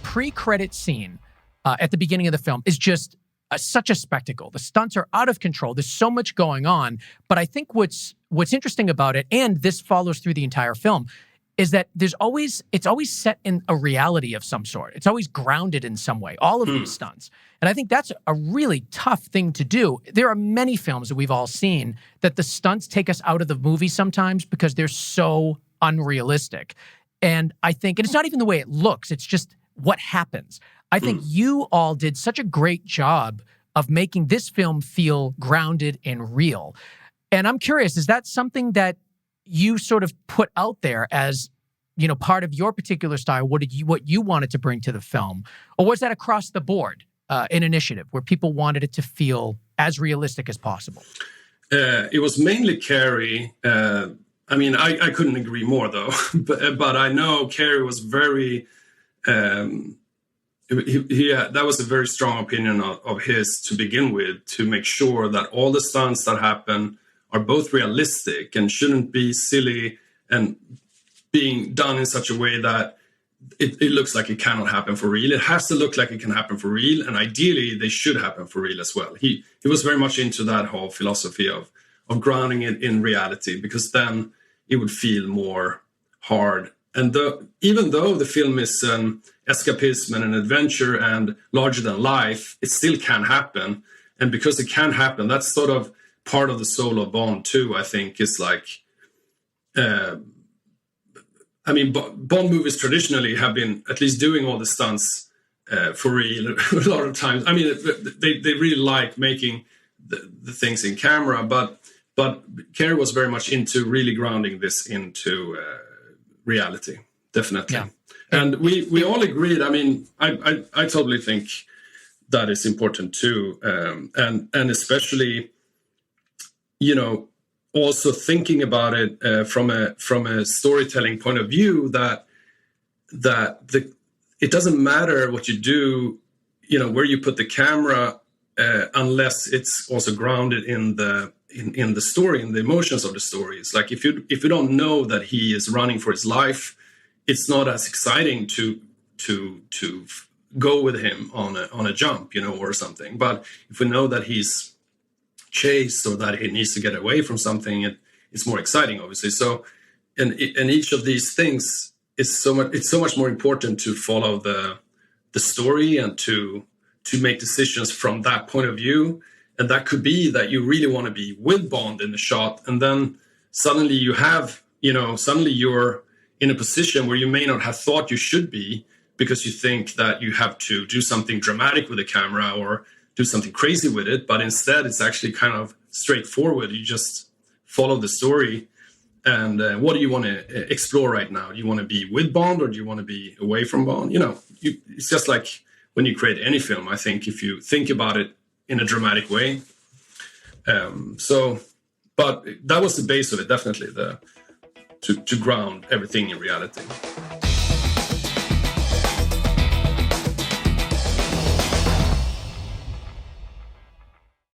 pre-credit scene at the beginning of the film is just such a spectacle. The stunts are out of control. There's so much going on. But I think what's interesting about it, and this follows through the entire film, is that it's always set in a reality of some sort. It's always grounded in some way, all of these stunts. And I think that's a really tough thing to do. There are many films that we've all seen that the stunts take us out of the movie sometimes because they're so unrealistic. And I think, and it's not even the way it looks, it's just what happens. I think you all did such a great job of making this film feel grounded and real. And I'm curious, is that something that you sort of put out there as, part of your particular style, what you wanted to bring to the film? Or was that across the board, an initiative where people wanted it to feel as realistic as possible? It was mainly Carrie. I couldn't agree more though, but I know Carrie was very, that was a very strong opinion of his to begin with, to make sure that all the stunts that happen are both realistic and shouldn't be silly and being done in such a way that it looks like it cannot happen for real. It has to look like it can happen for real, and ideally they should happen for real as well. He was very much into that whole philosophy of grounding it in reality, because then it would feel more hard. And even though the film is escapism and an adventure and larger than life, it still can happen. And because it can happen, that's sort of part of the soul of Bond too, I think, is like, Bond movies traditionally have been at least doing all the stunts for real a lot of times. I mean, they really like making the things in camera, but Carrie was very much into really grounding this into reality, definitely. Yeah. And we all agreed. I mean, I totally think that is important too, and especially, also thinking about it from a storytelling point of view, that it doesn't matter what you do, where you put the camera, unless it's also grounded in the story and the emotions of the story. It's like if you don't know that he is running for his life, it's not as exciting to go with him on a jump, or something. But if we know that he's chased or that he needs to get away from something, it's more exciting, obviously. So, and each of these things is so much more important to follow the story and to make decisions from that point of view. And that could be that you really want to be with Bond in the shot, and then suddenly you have, suddenly you're in a position where you may not have thought you should be, because you think that you have to do something dramatic with the camera or do something crazy with it, but instead it's actually kind of straightforward. You just follow the story, and what do you want to explore right now? Do you want to be with Bond, or do you want to be away from Bond? It's just like when you create any film, I think, if you think about it in a dramatic way. But that was the base of it, definitely, to ground everything in reality.